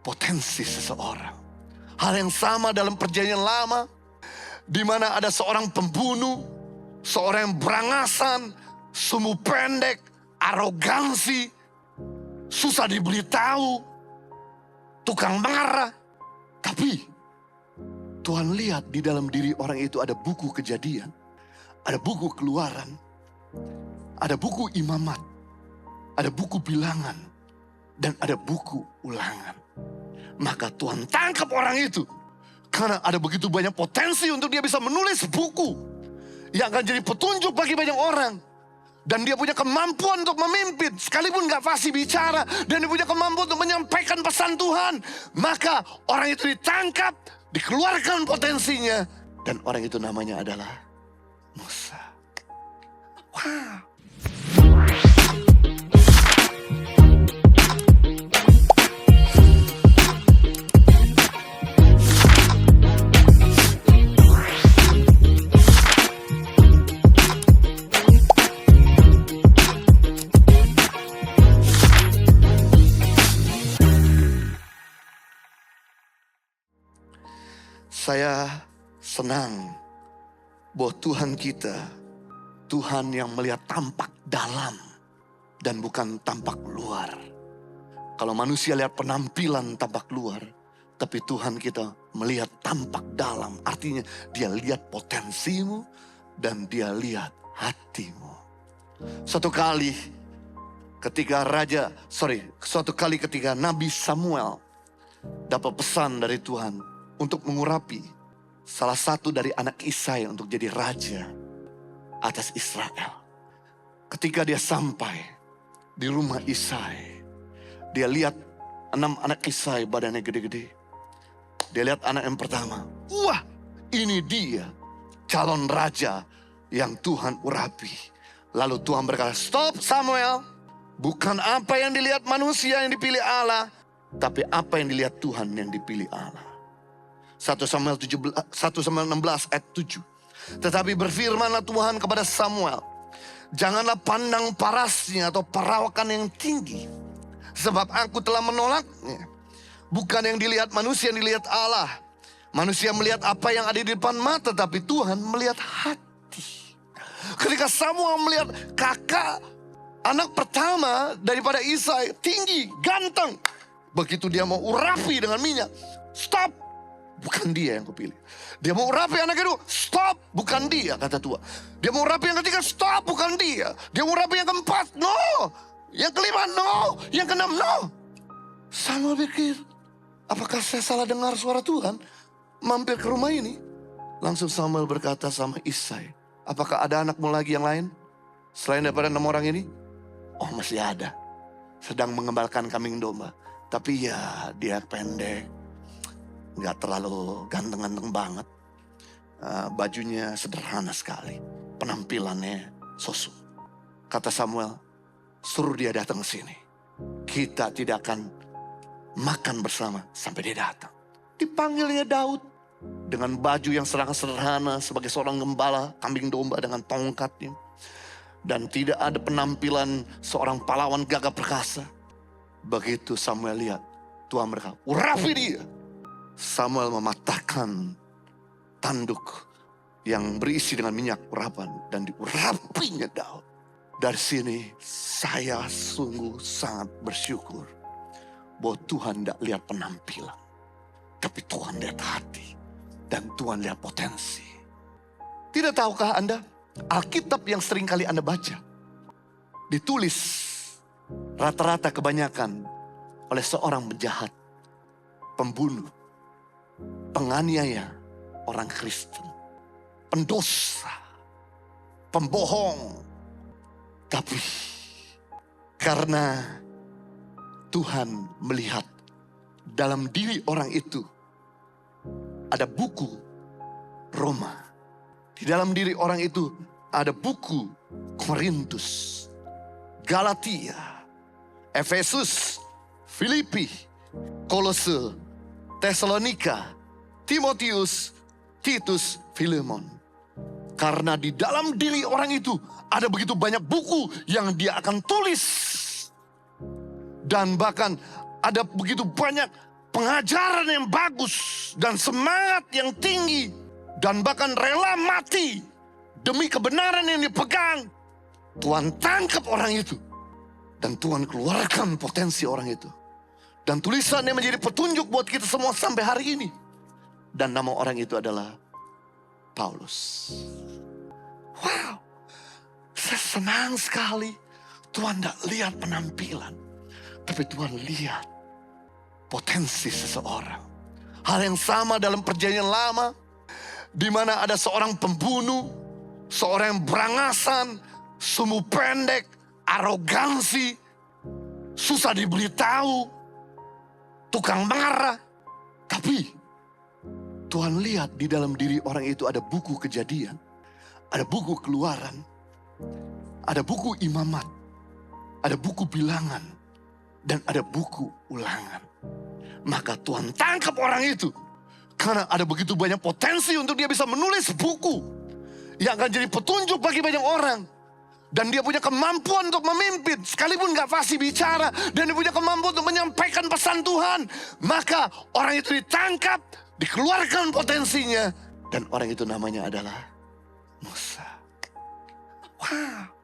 potensi seseorang. Hal yang sama dalam perjanjian lama, di mana ada seorang pembunuh, seorang yang berangasan, sumbu pendek, arogansi, susah diberitahu, tukang marah. Tapi Tuhan lihat di dalam diri orang itu ada buku Kejadian, ada buku Keluaran, ada buku Imamat, ada buku Bilangan, dan ada buku Ulangan. Maka Tuhan tangkap orang itu. Karena ada begitu banyak potensi untuk dia bisa menulis buku yang akan jadi petunjuk bagi banyak orang. Dan dia punya kemampuan untuk memimpin, sekalipun gak fasih bicara. Dan dia punya kemampuan untuk menyampaikan pesan Tuhan. Maka orang itu ditangkap, dikeluarkan potensinya. Dan orang itu namanya adalah Musa. Wow. Saya senang bahwa Tuhan kita, Tuhan yang melihat tampak dalam dan bukan tampak luar. Kalau manusia lihat penampilan tampak luar, tapi Tuhan kita melihat tampak dalam. Artinya dia lihat potensimu dan dia lihat hatimu. Suatu kali ketika Nabi Samuel dapat pesan dari Tuhan untuk mengurapi salah satu dari anak Isai untuk jadi raja atas Israel. Ketika dia sampai di rumah Isai, dia lihat 6 anak Isai badannya gede-gede. Dia lihat anak yang pertama, wah ini dia calon raja yang Tuhan urapi. Lalu Tuhan berkata, stop Samuel, bukan apa yang dilihat manusia yang dipilih Allah, tapi apa yang dilihat Tuhan yang dipilih Allah. 1 Samuel 16 ayat 7. Tetapi berfirmanlah Tuhan kepada Samuel, janganlah pandang parasnya atau perawakan yang tinggi, sebab aku telah menolaknya. Bukan yang dilihat manusia, yang dilihat Allah. Manusia melihat apa yang ada di depan mata, tapi Tuhan melihat hati. Ketika Samuel melihat kakak anak pertama daripada Isai, tinggi, ganteng, begitu dia mau urapi dengan minyak, stop. Bukan dia yang kupilih. Dia mau urapi anak kedua, stop, bukan dia, kata Tuhan. Dia mau urapi yang ketiga, stop, bukan dia. Dia mau urapi yang keempat, no. Yang kelima, no. Yang keenam, no. Samuel pikir, apakah saya salah dengar suara Tuhan? Mampir ke rumah ini. Langsung Samuel berkata sama Isai, apakah ada anakmu lagi yang lain selain daripada 6 orang ini? Oh, masih ada. Sedang mengembalkan kambing domba. Tapi ya dia pendek, gak terlalu ganteng-ganteng banget. Bajunya sederhana sekali. Penampilannya sosu. Kata Samuel, suruh dia datang ke sini. Kita tidak akan makan bersama sampai dia datang. Dipanggilnya Daud dengan baju yang sangat sederhana sebagai seorang gembala kambing domba dengan tongkatnya. Dan tidak ada penampilan seorang pahlawan gagah perkasa. Begitu Samuel lihat, Tuhan berkata, urapi dia. Samuel mematahkan tanduk yang berisi dengan minyak urapan dan diurapinya Daud. Dari sini saya sungguh sangat bersyukur bahwa Tuhan tidak lihat penampilan, tapi Tuhan lihat hati dan Tuhan lihat potensi. Tidak tahukah Anda, Alkitab yang sering kali Anda baca ditulis rata-rata kebanyakan oleh seorang penjahat, pembunuh, penganiaya orang Kristen, pendosa, pembohong. Tapi karena Tuhan melihat dalam diri orang itu ada buku Roma. Di dalam diri orang itu ada buku Korintus, Galatia, Efesus, Filipi, Kolose, Tesalonika, Timotius, Titus, Filemon. Karena di dalam diri orang itu ada begitu banyak buku yang dia akan tulis. Dan bahkan ada begitu banyak pengajaran yang bagus dan semangat yang tinggi, dan bahkan rela mati demi kebenaran yang dipegang. Tuhan tangkap orang itu dan Tuhan keluarkan potensi orang itu. Dan tulisannya menjadi petunjuk buat kita semua sampai hari ini. Dan nama orang itu adalah Paulus. Wow, saya senang sekali. Tuhan tidak lihat penampilan, tapi Tuhan lihat potensi seseorang. Hal yang sama dalam perjanjian lama, di mana ada seorang pembunuh, seorang yang berangasan, sumbu pendek, arogansi, susah diberitahu, tukang marah. Tapi Tuhan lihat di dalam diri orang itu ada buku Kejadian, ada buku Keluaran, ada buku Imamat, ada buku Bilangan, dan ada buku Ulangan. Maka Tuhan tangkap orang itu karena ada begitu banyak potensi untuk dia bisa menulis buku yang akan jadi petunjuk bagi banyak orang. Dan dia punya kemampuan untuk memimpin, sekalipun gak fasih bicara, dan dia punya kemampuan untuk menyampaikan pesan Tuhan. Maka orang itu ditangkap, dikeluarkan potensinya, dan orang itu namanya adalah Musa. Wow.